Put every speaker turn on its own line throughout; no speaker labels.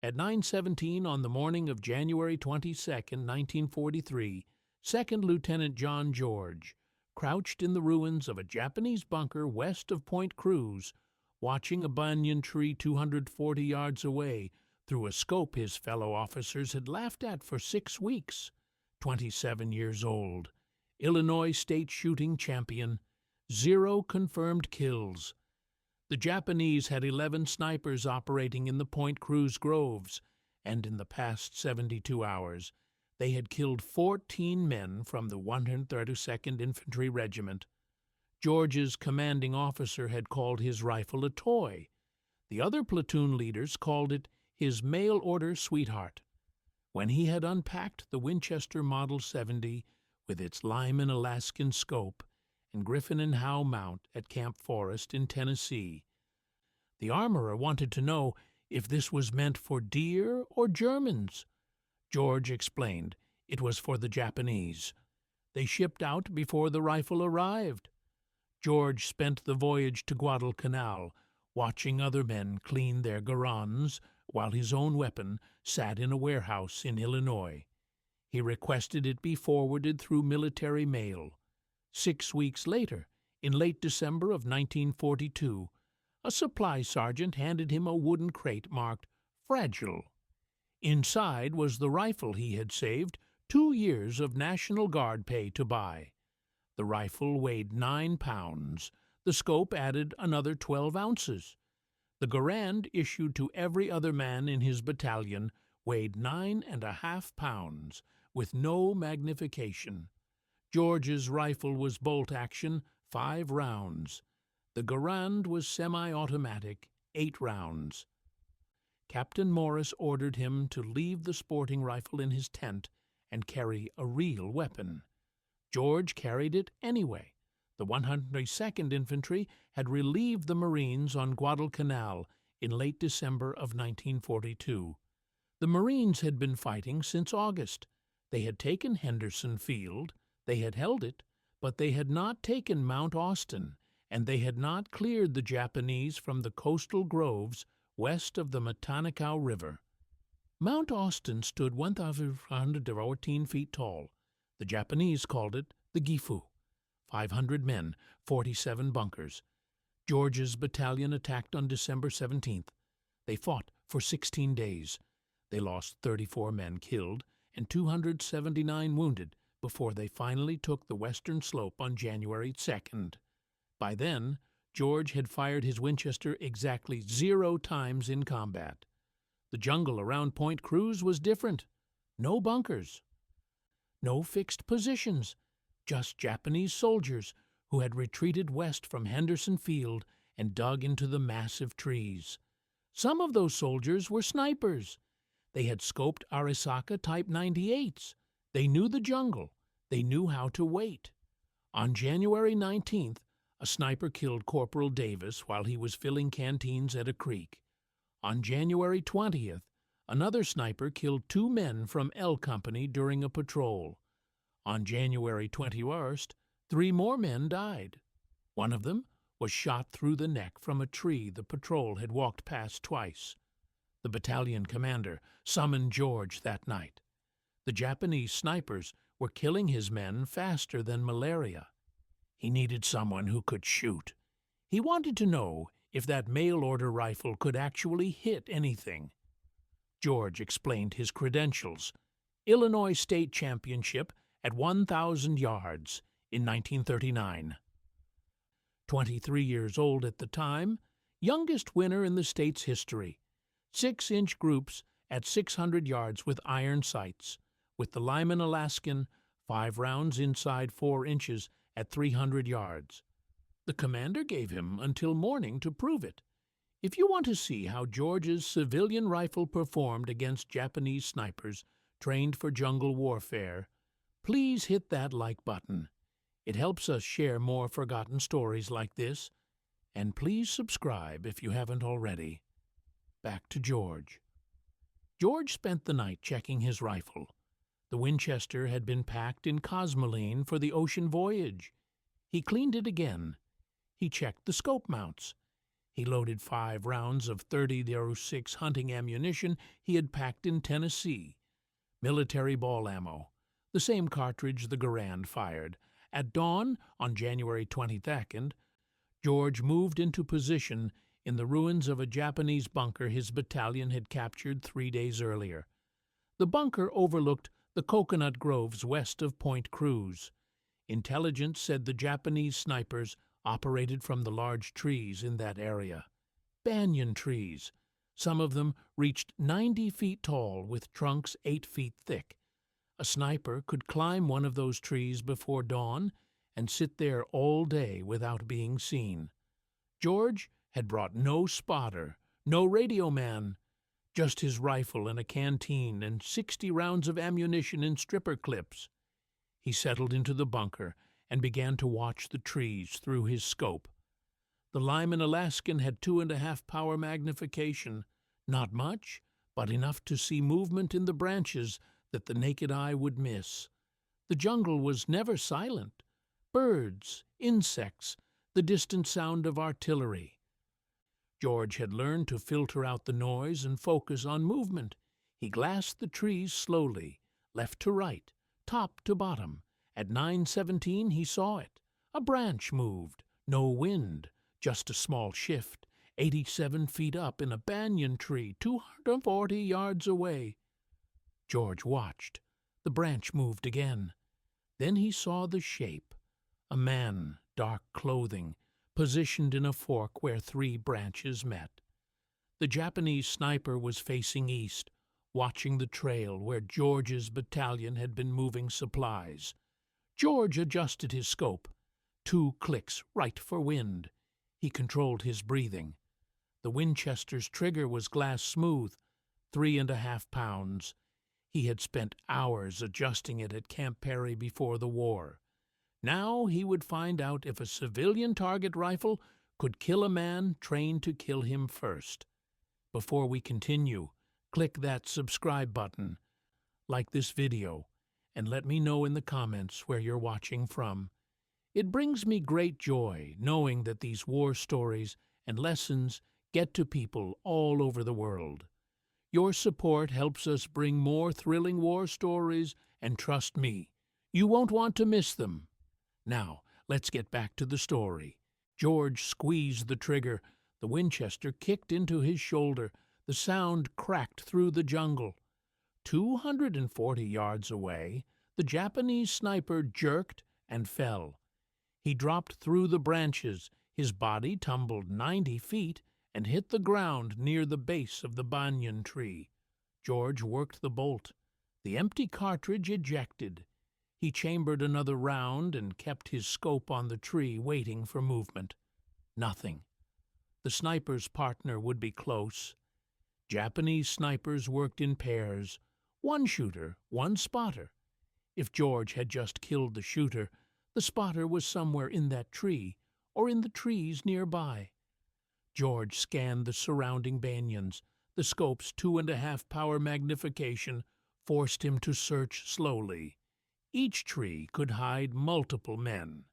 At 9:17 on the morning of January 22nd, 1943, Second Lieutenant John George, crouched in the ruins of a Japanese bunker west of Point Cruz, watching a banyan tree 240 yards away through a scope his fellow officers had laughed at for 6 weeks. 27 years old, Illinois state shooting champion, 0 confirmed kills. The Japanese had 11 snipers operating in the Point Cruz groves, and in the past 72 hours they had killed 14 men from the 132nd Infantry Regiment. George's commanding officer had called his rifle a toy. The other platoon leaders called it his mail-order sweetheart. When he had unpacked the Winchester Model 70 with its Lyman Alaskan scope and Griffin and Howe mount at Camp Forest in Tennessee, the armorer wanted to know if this was meant for deer or Germans. George explained it was for the Japanese. They shipped out before the rifle arrived. George spent the voyage to Guadalcanal watching other men clean their garons while his own weapon sat in a warehouse in Illinois. He requested it be forwarded through military mail. 6 weeks later, in late December of 1942, a supply sergeant handed him a wooden crate marked "Fragile." Inside was the rifle he had saved 2 years of National Guard pay to buy. The rifle weighed 9 pounds. The scope added another 12 ounces. The Garand issued to every other man in his battalion weighed 9.5 pounds, with no magnification. George's rifle was bolt action, 5 rounds. The Garand was semi-automatic, 8 rounds. Captain Morris ordered him to leave the sporting rifle in his tent and carry a real weapon. George carried it anyway. The 102nd Infantry had relieved the Marines on Guadalcanal in late December of 1942. The Marines had been fighting since August. They had taken Henderson Field, they had held it, but they had not taken Mount Austin, and they had not cleared the Japanese from the coastal groves west of the Matanikau River. Mount Austin stood 1,114 feet tall. The Japanese called it the Gifu. 500 men, 47 bunkers. George's battalion attacked on December 17th. They fought for 16 days. They lost 34 men killed and 279 wounded before they finally took the western slope on January 2nd. By then, George had fired his Winchester exactly 0 times in combat. The jungle around Point Cruz was different. No bunkers. No fixed positions. Just Japanese soldiers who had retreated west from Henderson Field and dug into the massive trees. Some of those soldiers were snipers. They had scoped Arisaka Type 98s. They knew the jungle. They knew how to wait. On January 19th, a sniper killed Corporal Davis while he was filling canteens at a creek. On January 20th, another sniper killed 2 men from L Company during a patrol. On January 21st, 3 more men died. One of them was shot through the neck from a tree the patrol had walked past twice. The battalion commander summoned George that night. The Japanese snipers were killing his men faster than malaria. He needed someone who could shoot. He wanted to know if that mail-order rifle could actually hit anything. George explained his credentials: Illinois State Championship at 1,000 yards in 1939. 23 years old at the time, youngest winner in the state's history. 6-inch groups at 600 yards with iron sights, with the Lyman Alaskan, 5 rounds inside 4 inches at 300 yards. The commander gave him until morning to prove it. If you want to see how George's civilian rifle performed against Japanese snipers trained for jungle warfare, please hit that like button. It helps us share more forgotten stories like this. And please subscribe if you haven't already. Back to George. George spent the night checking his rifle. The Winchester had been packed in cosmoline for the ocean voyage. He cleaned it again. He checked the scope mounts. He loaded 5 rounds of .30-06 hunting ammunition he had packed in Tennessee. Military ball ammo, the same cartridge the Garand fired. At dawn on January 22nd, George moved into position in the ruins of a Japanese bunker his battalion had captured 3 days earlier. The bunker overlooked the coconut groves west of Point Cruz. Intelligence said the Japanese snipers operated from the large trees in that area. Banyan trees. Some of them reached 90 feet tall with trunks 8 feet thick. A sniper could climb one of those trees before dawn and sit there all day without being seen. George had brought no spotter, no radio man, just his rifle and a canteen and 60 rounds of ammunition in stripper clips. He settled into the bunker and began to watch the trees through his scope. The Lyman Alaskan had 2.5 power magnification, not much, but enough to see movement in the branches that the naked eye would miss. The jungle was never silent. Birds, insects, the distant sound of artillery. George had learned to filter out the noise and focus on movement. He glassed the trees slowly, left to right, top to bottom. At 9:17 he saw it. A branch moved. No wind, just a small shift. 87 feet up in a banyan tree, 240 yards away. George watched. The branch moved again. Then he saw the shape. A man, dark clothing, positioned in a fork where 3 branches met. The Japanese sniper was facing east, watching the trail where George's battalion had been moving supplies. George adjusted his scope. 2 clicks, right for wind. He controlled his breathing. The Winchester's trigger was glass smooth, 3.5 pounds. He had spent hours adjusting it at Camp Perry before the war. Now he would find out if a civilian target rifle could kill a man trained to kill him first. Before we continue, click that subscribe button, like this video, and let me know in the comments where you're watching from. It brings me great joy knowing that these war stories and lessons get to people all over the world. Your support helps us bring more thrilling war stories, and trust me, you won't want to miss them. Now, let's get back to the story. George squeezed the trigger. The Winchester kicked into his shoulder. The sound cracked through the jungle. 240 yards away, the Japanese sniper jerked and fell. He dropped through the branches. His body tumbled 90 feet and hit the ground near the base of the banyan tree. George worked the bolt. The empty cartridge ejected. He chambered another round and kept his scope on the tree, waiting for movement. Nothing. The sniper's partner would be close. Japanese snipers worked in pairs. 1 shooter, 1 spotter. If George had just killed the shooter, the spotter was somewhere in that tree or in the trees nearby. George scanned the surrounding banyans. The scope's 2.5 power magnification forced him to search slowly. Each tree could hide multiple men.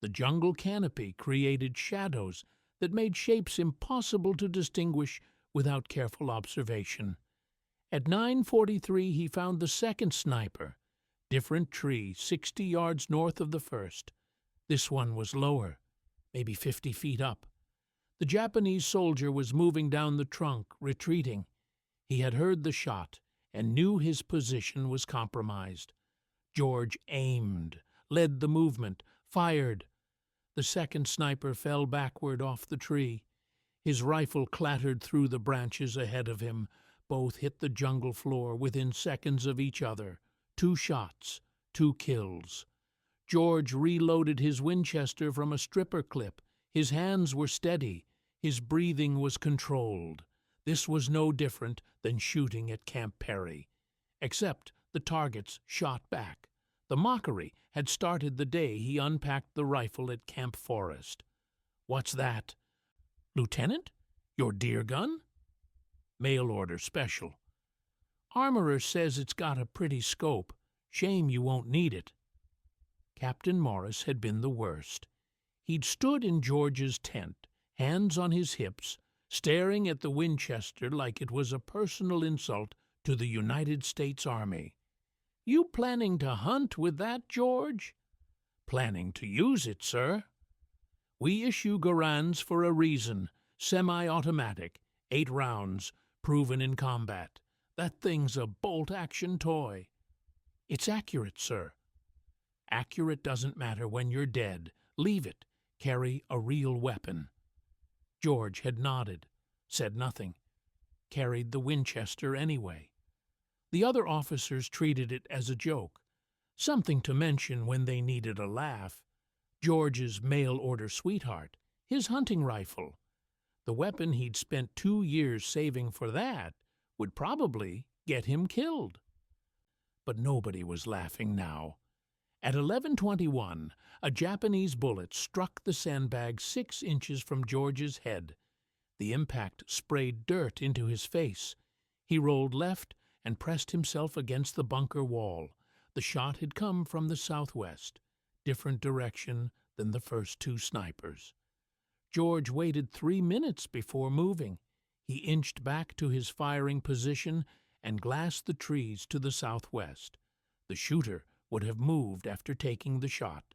The jungle canopy created shadows that made shapes impossible to distinguish without careful observation. At 9:43 he found the second sniper. Different tree, 60 yards north of the first. This one was lower, maybe 50 feet up. The Japanese soldier was moving down the trunk, retreating. He had heard the shot and knew his position was compromised. George aimed, led the movement, fired. The second sniper fell backward off the tree. His rifle clattered through the branches ahead of him. Both hit the jungle floor within seconds of each other. 2 shots, 2 kills. George reloaded his Winchester from a stripper clip. His hands were steady. His breathing was controlled. This was no different than shooting at Camp Perry, except the targets shot back. The mockery had started the day he unpacked the rifle at Camp Forest. "What's that?" "Lieutenant, your deer gun?" "Mail order special." "Armorer says it's got a pretty scope. Shame you won't need it." Captain Morris had been the worst. He'd stood in George's tent, hands on his hips, staring at the Winchester like it was a personal insult to the United States Army. "You planning to hunt with that, George?" "Planning to use it, sir." "We issue Garands for a reason. Semi-automatic, 8 rounds, proven in combat. That thing's a bolt-action toy." "It's accurate, sir." "Accurate doesn't matter when you're dead. Leave it. Carry a real weapon." George had nodded, said nothing, carried the Winchester anyway. The other officers treated it as a joke, something to mention when they needed a laugh. George's mail-order sweetheart, his hunting rifle. The weapon he'd spent 2 years saving for that would probably get him killed. But nobody was laughing now. At 11:21, a Japanese bullet struck the sandbag 6 inches from George's head. The impact sprayed dirt into his face. He rolled left and pressed himself against the bunker wall. The shot had come from the southwest, different direction than the first 2 snipers. George waited 3 minutes before moving. He inched back to his firing position and glassed the trees to the southwest. The shooter would have moved after taking the shot.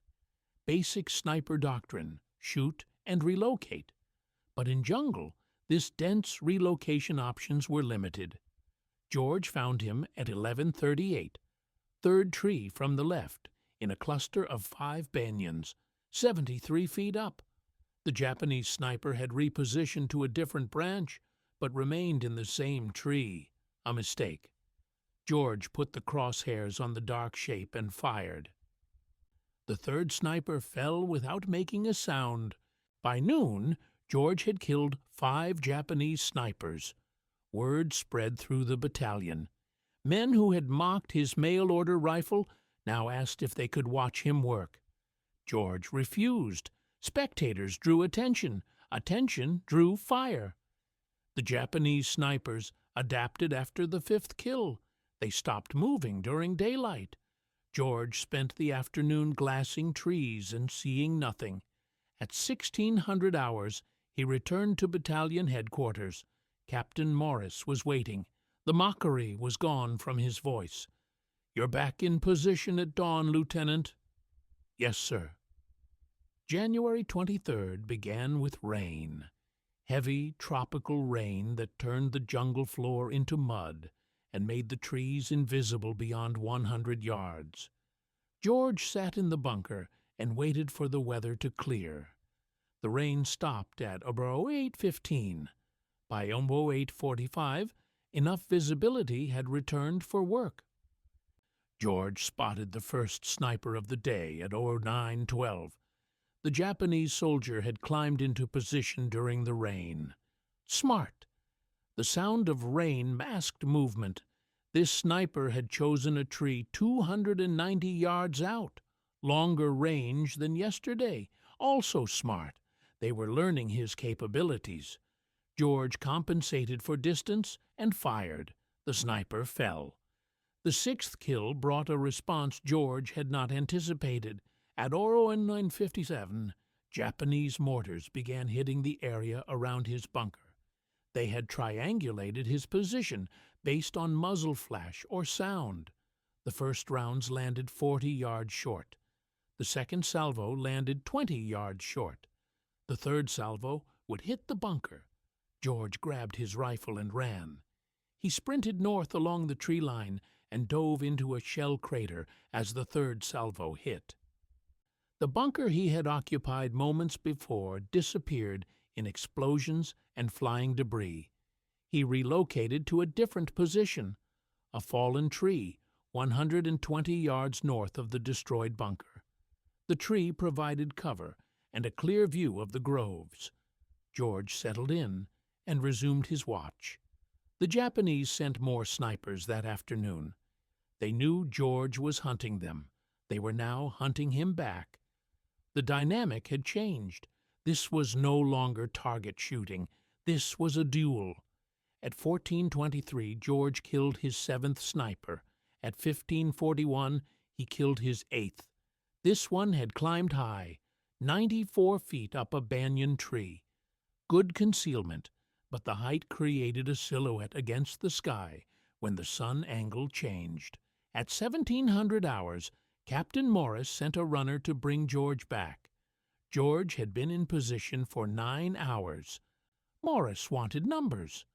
Basic sniper doctrine: shoot and relocate. But in jungle, this dense relocation options were limited. George found him at 11:38, 3rd tree from the left, in a cluster of 5 banyans, 73 feet up. The Japanese sniper had repositioned to a different branch, but remained in the same tree. A mistake. George put the crosshairs on the dark shape and fired. The 3rd sniper fell without making a sound. By noon, George had killed 5 Japanese snipers. Word spread through the battalion. Men who had mocked his mail-order rifle now asked if they could watch him work. George refused. Spectators drew attention. Attention drew fire. The Japanese snipers adapted after the 5th kill. They stopped moving during daylight. George spent the afternoon glassing trees and seeing nothing. At 1600 hours, he returned to battalion headquarters. Captain Morris was waiting. The mockery was gone from his voice. "You're back in position at dawn, Lieutenant." "Yes, sir." January 23rd began with rain. Heavy, tropical rain that turned the jungle floor into mud and made the trees invisible beyond 100 yards. George sat in the bunker and waited for the weather to clear. The rain stopped at about 8:15. By 8:45, enough visibility had returned for work. George spotted the first sniper of the day at 9:12. The Japanese soldier had climbed into position during the rain. Smart. The sound of rain masked movement. This sniper had chosen a tree 290 yards out, longer range than yesterday. Also smart. They were learning his capabilities. George compensated for distance and fired. The sniper fell. The 6th kill brought a response George had not anticipated. At 9:57, Japanese mortars began hitting the area around his bunker. They had triangulated his position based on muzzle flash or sound. The first rounds landed 40 yards short. The second salvo landed 20 yards short. The third salvo would hit the bunker. George grabbed his rifle and ran. He sprinted north along the tree line and dove into a shell crater as the third salvo hit. The bunker he had occupied moments before disappeared in explosions and flying debris. He relocated to a different position, a fallen tree 120 yards north of the destroyed bunker. The tree provided cover and a clear view of the groves. George settled in and resumed his watch. The Japanese sent more snipers that afternoon. They knew George was hunting them. They were now hunting him back. The dynamic had changed. This was no longer target shooting. This was a duel. At 14:23, George killed his 7th sniper. At 15:41, he killed his 8th. This one had climbed high, 94 feet up a banyan tree. good concealment, but the height created a silhouette against the sky when the sun angle changed. At 1700 hours, Captain Morris sent a runner to bring George back. George had been in position for 9 hours. Morris wanted numbers.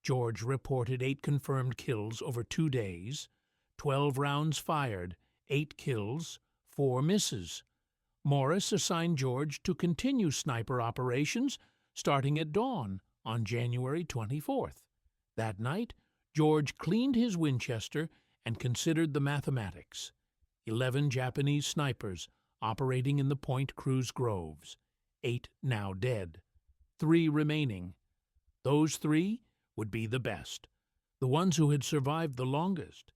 George reported 8 confirmed kills over 2 days, 12 rounds fired, 8 kills, 4 misses. Morris assigned George to continue sniper operations starting at dawn on January 24th. That night, George cleaned his Winchester and considered the mathematics. 11 Japanese snipers operating in the Point Cruz groves, 8 now dead, 3 remaining. Those 3 would be the best, the ones who had survived the longest.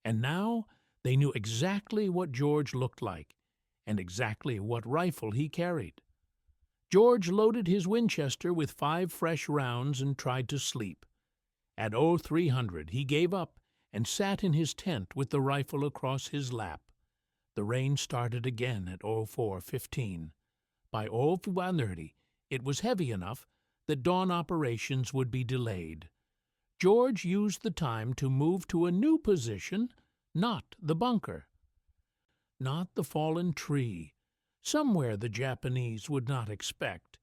And now they knew exactly what George looked like and exactly what rifle he carried. George loaded his Winchester with 5 fresh rounds and tried to sleep. At 0300 he gave up and sat in his tent with the rifle across his lap. The rain started again at 04:15. By 04:30 it was heavy enough that dawn operations would be delayed. George used the time to move to a new position, not the bunker, not the fallen tree, somewhere the Japanese would not expect.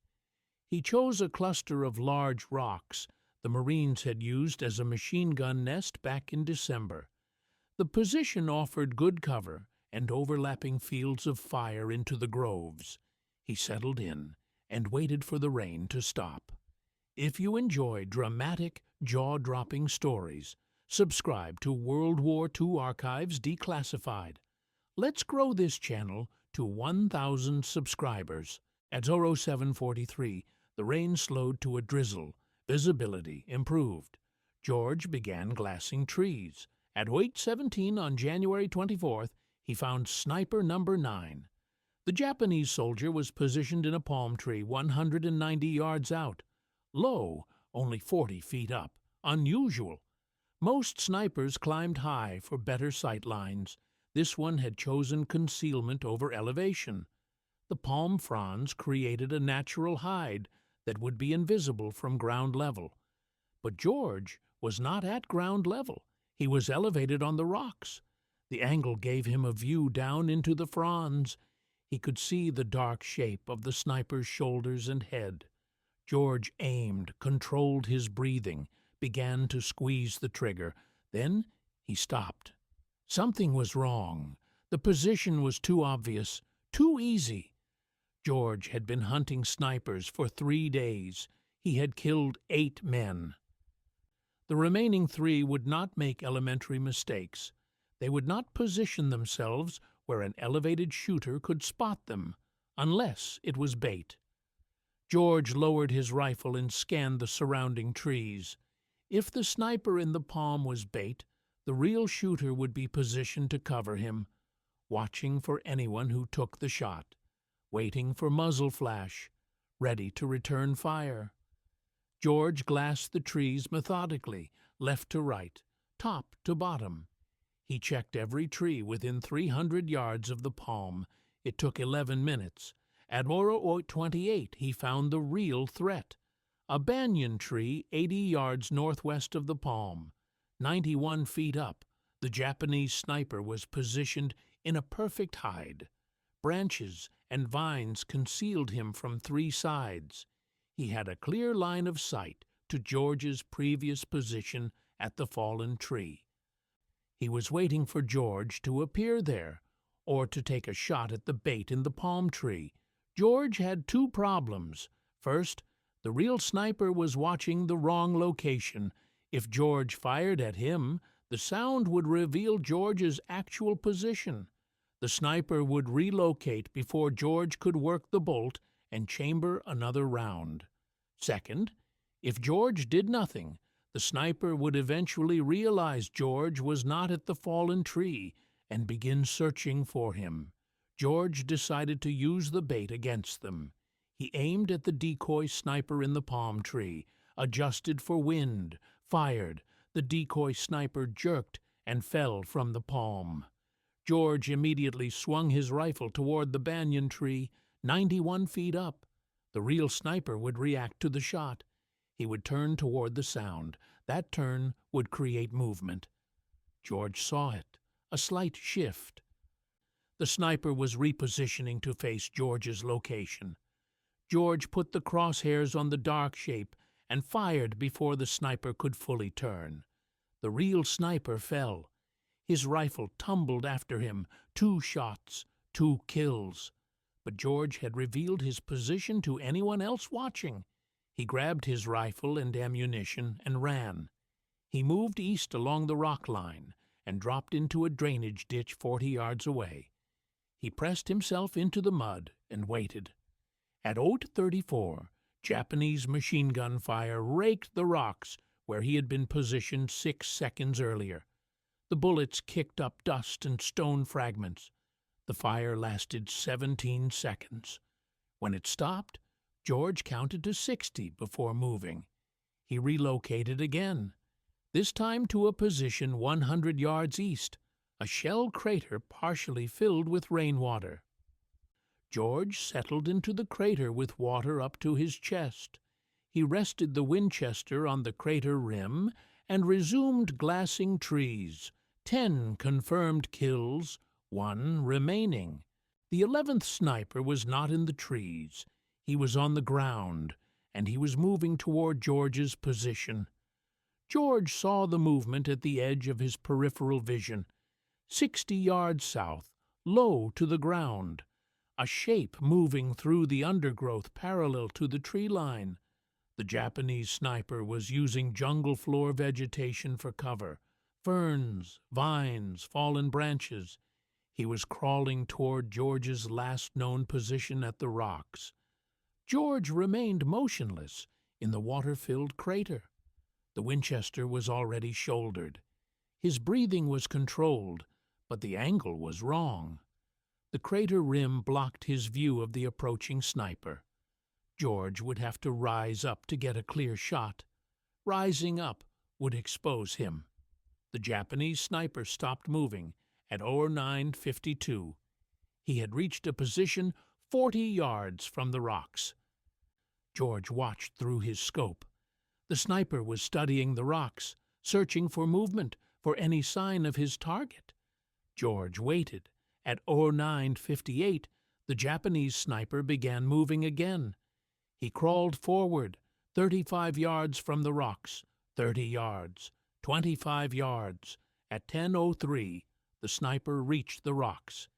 He chose a cluster of large rocks the Marines had used as a machine gun nest back in December. The position offered good cover and overlapping fields of fire into the groves. He settled in and waited for the rain to stop. If you enjoy dramatic, jaw-dropping stories, subscribe to World War II Archives Declassified. Let's grow this channel to 1,000 subscribers. At 0743, the rain slowed to a drizzle. Visibility improved. George began glassing trees. At 08:17 on January 24th, he found sniper number 9. The Japanese soldier was positioned in a palm tree 190 yards out. Low, only 40 feet up. Unusual. Most snipers climbed high for better sight lines. This one had chosen concealment over elevation. The palm fronds created a natural hide that would be invisible from ground level. But George was not at ground level. He was elevated on the rocks. The angle gave him a view down into the fronds. He could see the dark shape of the sniper's shoulders and head. George aimed, controlled his breathing, began to squeeze the trigger. Then he stopped. Something was wrong. The position was too obvious, too easy. George had been hunting snipers for 3 days. He had killed 8 men. The remaining 3 would not make elementary mistakes. They would not position themselves where an elevated shooter could spot them, unless it was bait. George lowered his rifle and scanned the surrounding trees. If the sniper in the palm was bait, the real shooter would be positioned to cover him, watching for anyone who took the shot, waiting for muzzle flash, ready to return fire. George glassed the trees methodically, left to right, top to bottom. He checked every tree within 300 yards of the palm. It took 11 minutes. At 08:28 he found the real threat. A banyan tree 80 yards northwest of the palm. 91 feet up, the Japanese sniper was positioned in a perfect hide. Branches and vines concealed him from 3 sides. He had a clear line of sight to George's previous position at the fallen tree. He was waiting for George to appear there, or to take a shot at the bait in the palm tree. George had 2 problems. First, the real sniper was watching the wrong location. If George fired at him, the sound would reveal George's actual position. The sniper would relocate before George could work the bolt and chamber another round. Second, if George did nothing, the sniper would eventually realize George was not at the fallen tree and begin searching for him. George decided to use the bait against them. He aimed at the decoy sniper in the palm tree, adjusted for wind, fired. The decoy sniper jerked and fell from the palm. George immediately swung his rifle toward the banyan tree, 91 feet up. The real sniper would react to the shot. He would turn toward the sound. That turn would create movement. George saw it, a slight shift. The sniper was repositioning to face George's location. George put the crosshairs on the dark shape and fired before the sniper could fully turn. The real sniper fell. His rifle tumbled after him. 2 shots, 2 kills. But George had revealed his position to anyone else watching. He grabbed his rifle and ammunition and ran. He moved east along the rock line and dropped into a drainage ditch 40 yards away. He pressed himself into the mud and waited. At 0:34, Japanese machine gun fire raked the rocks where he had been positioned 6 seconds earlier. The bullets kicked up dust and stone fragments. The fire lasted 17 seconds. When it stopped, George counted to 60 before moving. He relocated again, this time to a position 100 yards east, a shell crater partially filled with rainwater. George settled into the crater with water up to his chest. He rested the Winchester on the crater rim and resumed glassing trees. 10 confirmed kills, 1 remaining. The 11th sniper was not in the trees. He was on the ground, and he was moving toward George's position. George saw the movement at the edge of his peripheral vision. 60 yards south, low to the ground. A shape moving through the undergrowth parallel to the tree line. The Japanese sniper was using jungle floor vegetation for cover. Ferns, vines, fallen branches. He was crawling toward George's last known position at the rocks. George remained motionless in the water-filled crater. The Winchester was already shouldered. His breathing was controlled, but the angle was wrong. The crater rim blocked his view of the approaching sniper. George would have to rise up to get a clear shot. Rising up would expose him. The Japanese sniper stopped moving at 09:52. He had reached a position 40 yards from the rocks. George watched through his scope. The sniper was studying the rocks, searching for movement, for any sign of his target. George waited. At 09:58, the Japanese sniper began moving again. He crawled forward, 35 yards from the rocks, 30 yards, 25 yards. At 10:03, the sniper reached the rocks.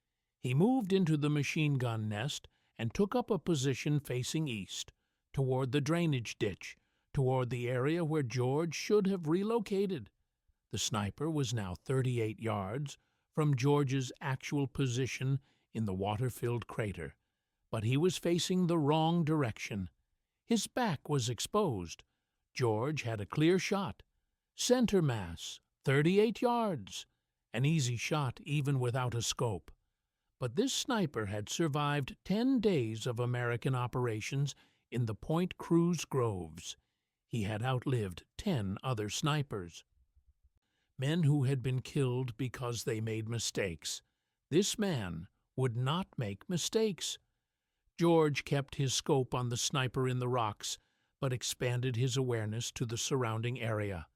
He moved into the machine gun nest and took up a position facing east, toward the drainage ditch, toward the area where George should have relocated. The sniper was now 38 yards from George's actual position in the water-filled crater, but he was facing the wrong direction. His back was exposed. George had a clear shot. Center mass, 38 yards. An easy shot even without a scope. But this sniper had survived 10 days of American operations in the Point Cruz groves. He had outlived 10 other snipers. Men who had been killed because they made mistakes. This man would not make mistakes. George kept his scope on the sniper in the rocks, but expanded his awareness to the surrounding area.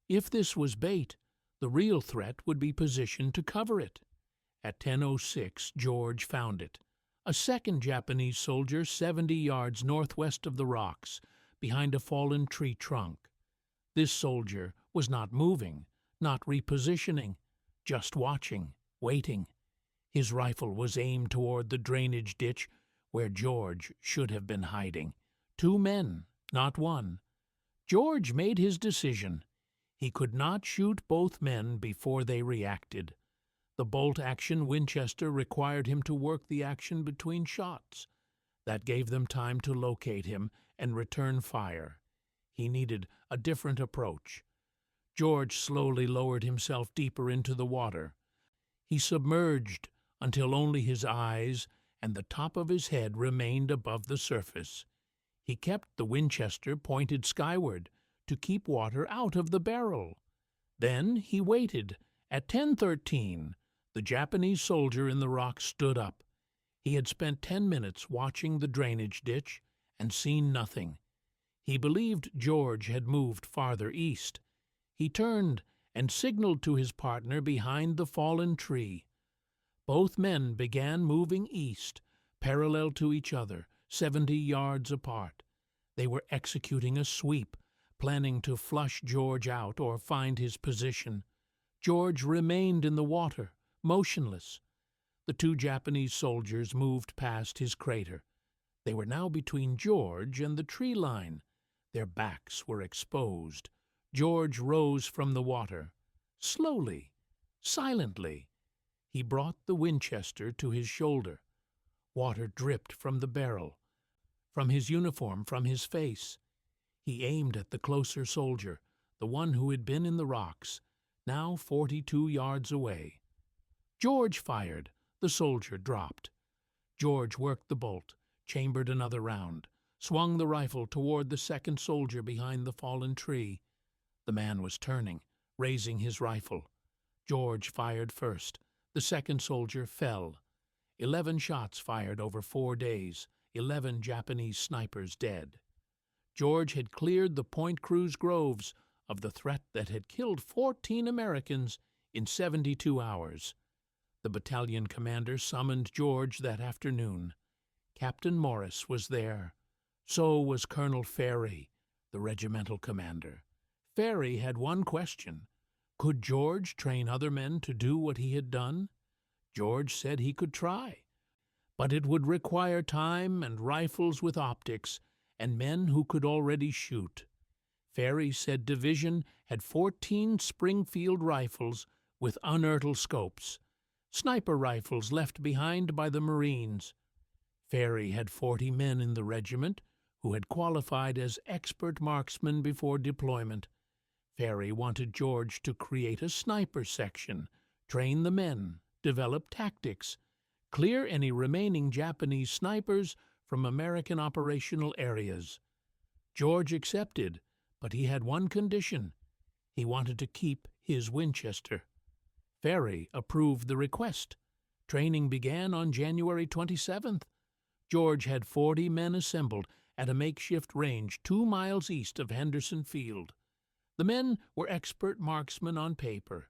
If this was bait, the real threat would be positioned to cover it. At 10:06, George found it. A second Japanese soldier 70 yards northwest of the rocks, behind a fallen tree trunk. This soldier was not moving, not repositioning, just watching, waiting. His rifle was aimed toward the drainage ditch where George should have been hiding. 2 men, not 1. George made his decision. He could not shoot both men before they reacted. The bolt-action Winchester required him to work the action between shots. That gave them time to locate him and return fire. He needed a different approach. George slowly lowered himself deeper into the water. He submerged until only his eyes and the top of his head remained above the surface. He kept the Winchester pointed skyward to keep water out of the barrel. Then he waited. At 10:13, the Japanese soldier in the rock stood up. He had spent 10 minutes watching the drainage ditch and seen nothing. He believed George had moved farther east. He turned and signaled to his partner behind the fallen tree. Both men began moving east, parallel to each other, 70 yards apart. They were executing a sweep, planning to flush George out or find his position. George remained in the water, motionless. The two Japanese soldiers moved past his crater. They were now between George and the tree line. Their backs were exposed. George rose from the water. Slowly, silently, he brought the Winchester to his shoulder. Water dripped from the barrel, from his uniform, from his face. He aimed at the closer soldier, the one who had been in the rocks, now 42 yards away. George fired. The soldier dropped. George worked the bolt, chambered another round, swung the rifle toward the second soldier behind the fallen tree. The man was turning, raising his rifle. George fired first. The second soldier fell. 11 shots fired over 4 days, 11 Japanese snipers dead. George had cleared the Point Cruz groves of the threat that had killed 14 Americans in 72 hours. The battalion commander summoned George that afternoon. Captain Morris was there. So was Colonel Ferry, the regimental commander. Ferry had one question. Could George train other men to do what he had done? George said he could try, but it would require time and rifles with optics and men who could already shoot. Ferry said Division had 14 Springfield rifles with unertl scopes, sniper rifles left behind by the Marines. Ferry had 40 men in the regiment who had qualified as expert marksmen before deployment. Ferry wanted George to create a sniper section, train the men, develop tactics, clear any remaining Japanese snipers from American operational areas. George accepted, but he had one condition. He wanted to keep his Winchester. Ferry approved the request. Training began on January 27th. George had 40 men assembled at a makeshift range 2 miles east of Henderson Field. The men were expert marksmen on paper.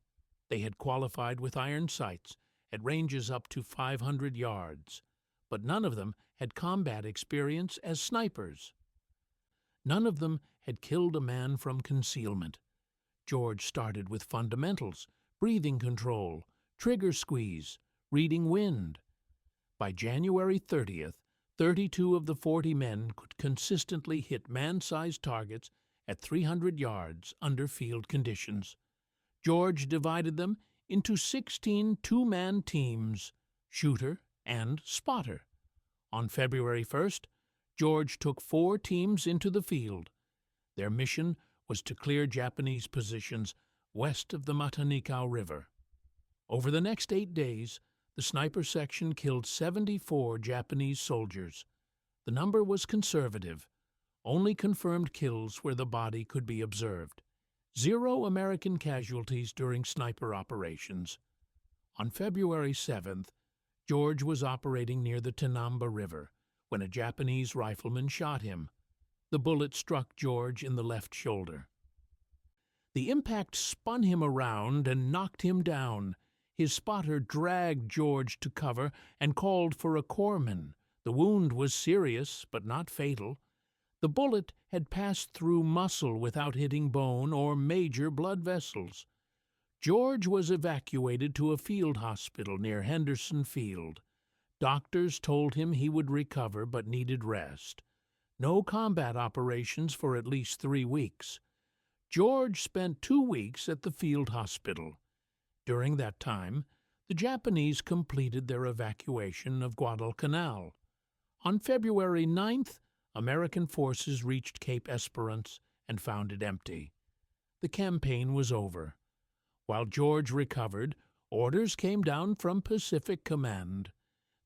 They had qualified with iron sights at ranges up to 500 yards, but none of them had combat experience as snipers. None of them had killed a man from concealment. George started with fundamentals, breathing control, trigger squeeze, reading wind. By January 30th, 32 of the 40 men could consistently hit man-sized targets at 300 yards under field conditions. George divided them into 16 two-man teams, shooter and spotter. On February 1st, George took 4 teams into the field. Their mission was to clear Japanese positions west of the Matanikau River. Over the next 8 days, the sniper section killed 74 Japanese soldiers. The number was conservative. Only confirmed kills where the body could be observed. 0 American casualties during sniper operations. On February 7th, George was operating near the Tinamba River when a Japanese rifleman shot him. The bullet struck George in the left shoulder. The impact spun him around and knocked him down. His spotter dragged George to cover and called for a corpsman. The wound was serious, but not fatal. The bullet had passed through muscle without hitting bone or major blood vessels. George was evacuated to a field hospital near Henderson Field. Doctors told him he would recover but needed rest. No combat operations for at least 3 weeks. George spent 2 weeks at the field hospital. During that time, the Japanese completed their evacuation of Guadalcanal. On February 9th, American forces reached Cape Esperance and found it empty. The campaign was over. While George recovered, orders came down from Pacific Command.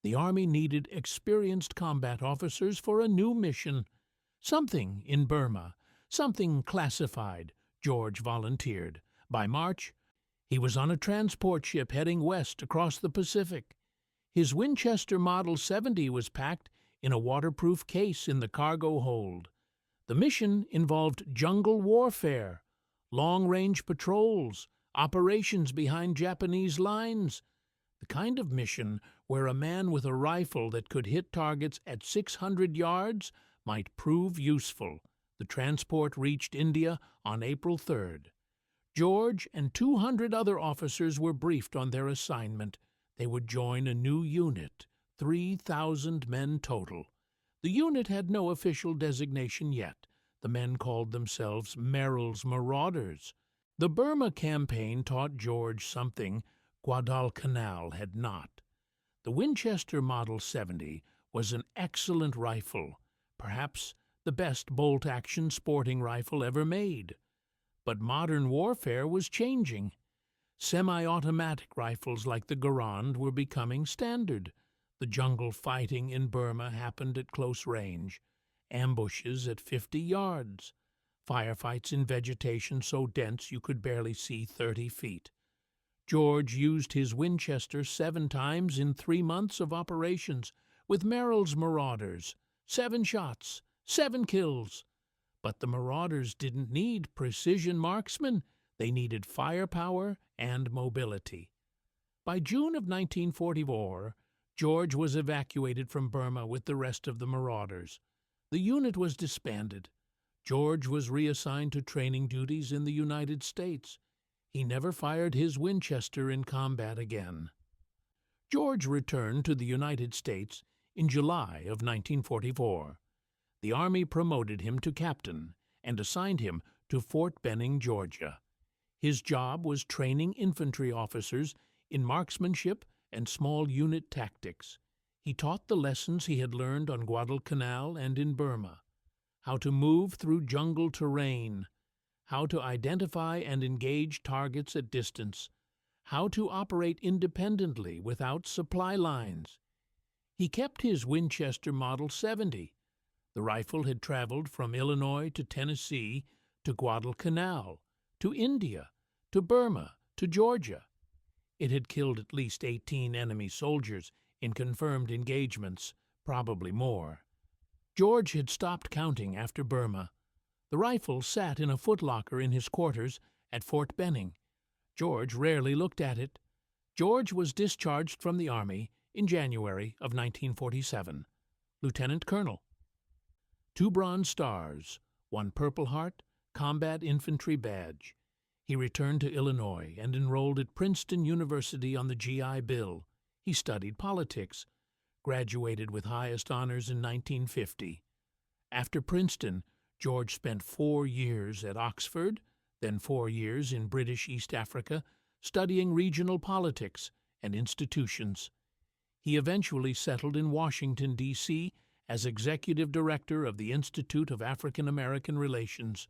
The Army needed experienced combat officers for a new mission. Something in Burma, something classified, George volunteered. By March, he was on a transport ship heading west across the Pacific. His Winchester Model 70 was packed in a waterproof case in the cargo hold. The mission involved jungle warfare, long-range patrols, operations behind Japanese lines, the kind of mission where a man with a rifle that could hit targets at 600 yards might prove useful. The transport reached India on April 3rd. George and 200 other officers were briefed on their assignment. They would join a new unit, 3,000 men total. The unit had no official designation yet. The men called themselves Merrill's Marauders. The Burma campaign taught George something Guadalcanal had not. The Winchester Model 70 was an excellent rifle, perhaps the best bolt-action sporting rifle ever made. But modern warfare was changing. Semi-automatic rifles like the Garand were becoming standard. The jungle fighting in Burma happened at close range, ambushes at 50 yards, firefights in vegetation so dense you could barely see 30 feet. George used his Winchester 7 times in 3 months of operations with Merrill's Marauders. 7 shots, 7 kills. But the Marauders didn't need precision marksmen. They needed firepower and mobility. By June of 1944, George was evacuated from Burma with the rest of the Marauders. The unit was disbanded. George was reassigned to training duties in the United States. He never fired his Winchester in combat again. George returned to the United States in July of 1944. The Army promoted him to captain and assigned him to Fort Benning, Georgia. His job was training infantry officers in marksmanship and small unit tactics. He taught the lessons he had learned on Guadalcanal and in Burma: how to move through jungle terrain, how to identify and engage targets at distance, how to operate independently without supply lines. He kept his Winchester Model 70. The rifle had traveled from Illinois to Tennessee to Guadalcanal, to India, to Burma, to Georgia. It had killed at least 18 enemy soldiers in confirmed engagements, probably more. George had stopped counting after Burma. The rifle sat in a footlocker in his quarters at Fort Benning. George rarely looked at it. George was discharged from the Army in January of 1947. Lieutenant Colonel. 2 Bronze Stars, 1 Purple Heart, Combat Infantry Badge. He returned to Illinois and enrolled at Princeton University on the GI Bill. He studied politics, graduated with highest honors in 1950. After Princeton, George spent 4 years at Oxford, then 4 years in British East Africa, studying regional politics and institutions. He eventually settled in Washington, D.C., as executive director of the Institute of African American Relations.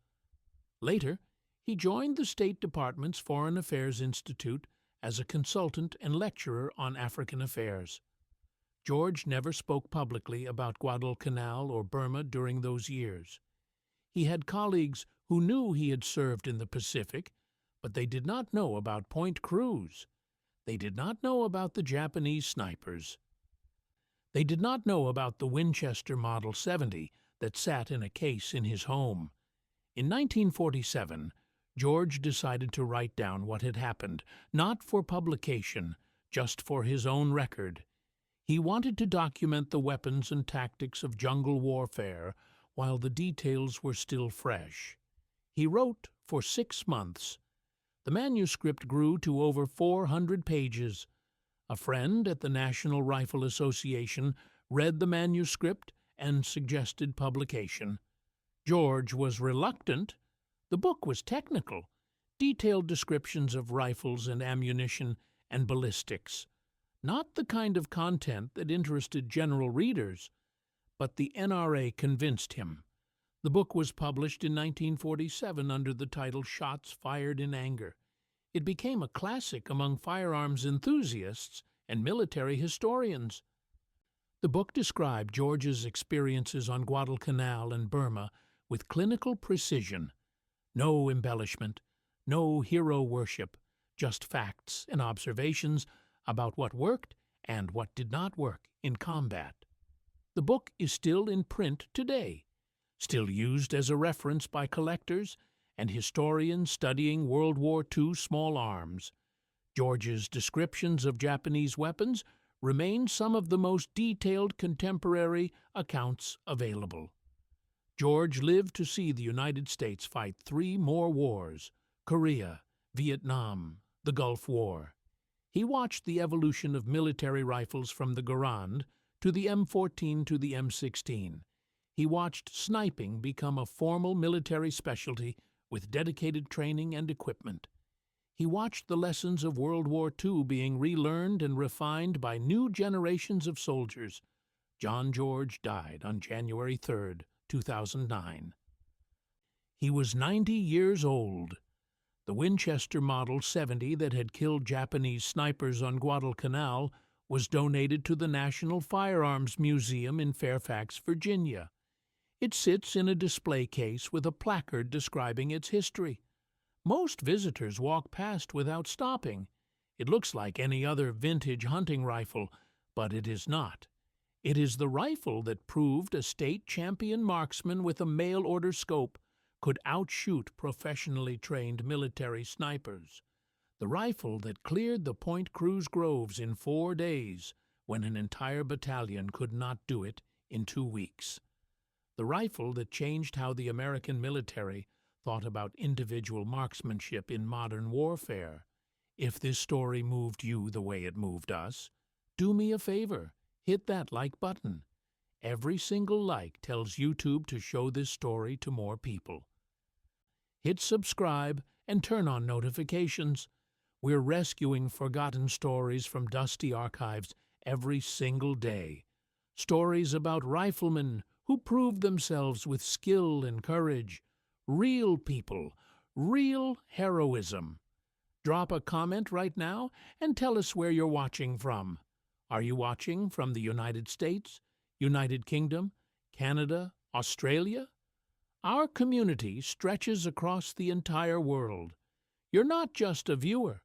Later, he joined the State Department's Foreign Affairs Institute as a consultant and lecturer on African affairs. George never spoke publicly about Guadalcanal or Burma during those years. He had colleagues who knew he had served in the Pacific, but they did not know about Point Cruz. They did not know about the Japanese snipers. They did not know about the Winchester Model 70 that sat in a case in his home. In 1947, George decided to write down what had happened, not for publication, just for his own record. He wanted to document the weapons and tactics of jungle warfare while the details were still fresh. He wrote for 6 months. The manuscript grew to over 400 pages. A friend at the National Rifle Association read the manuscript and suggested publication. George was reluctant. The book was technical, detailed descriptions of rifles and ammunition and ballistics. Not the kind of content that interested general readers, but the NRA convinced him. The book was published in 1947 under the title Shots Fired in Anger. It became a classic among firearms enthusiasts and military historians. The book described George's experiences on Guadalcanal and Burma with clinical precision. No embellishment, no hero worship, just facts and observations about what worked and what did not work in combat. The book is still in print today, still used as a reference by collectors and historians studying World War II small arms. George's descriptions of Japanese weapons remain some of the most detailed contemporary accounts available. George lived to see the United States fight 3 more wars: Korea, Vietnam, the Gulf War. He watched the evolution of military rifles from the Garand to the M14 to the M16. He watched sniping become a formal military specialty with dedicated training and equipment. He watched the lessons of World War II being relearned and refined by new generations of soldiers. John George died on January 3, 2009. He was 90 years old. The Winchester Model 70 that had killed Japanese snipers on Guadalcanal was donated to the National Firearms Museum in Fairfax, Virginia. It sits in a display case with a placard describing its history. Most visitors walk past without stopping. It looks like any other vintage hunting rifle, but it is not. It is the rifle that proved a state champion marksman with a mail-order scope could outshoot professionally trained military snipers. The rifle that cleared the Point Cruz groves in 4 days when an entire battalion could not do it in 2 weeks. The rifle that changed how the American military thought about individual marksmanship in modern warfare. If this story moved you the way it moved us, do me a favor, hit that like button. Every single like tells YouTube to show this story to more people. Hit subscribe and turn on notifications. We're rescuing forgotten stories from dusty archives every single day. Stories about riflemen who proved themselves with skill and courage. Real people, real heroism. Drop a comment right now and tell us where you're watching from. Are you watching from the United States, United Kingdom, Canada, Australia? Our community stretches across the entire world. You're not just a viewer.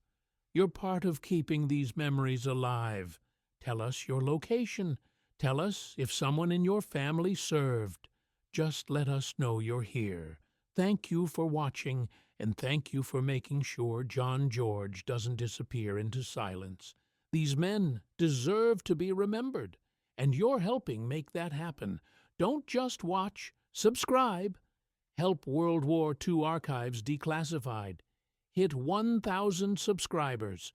You're part of keeping these memories alive. Tell us your location. Tell us if someone in your family served. Just let us know you're here. Thank you for watching, and thank you for making sure John George doesn't disappear into silence. These men deserve to be remembered, and you're helping make that happen. Don't just watch, subscribe. Help World War II Archives Declassified. Hit 1,000 subscribers.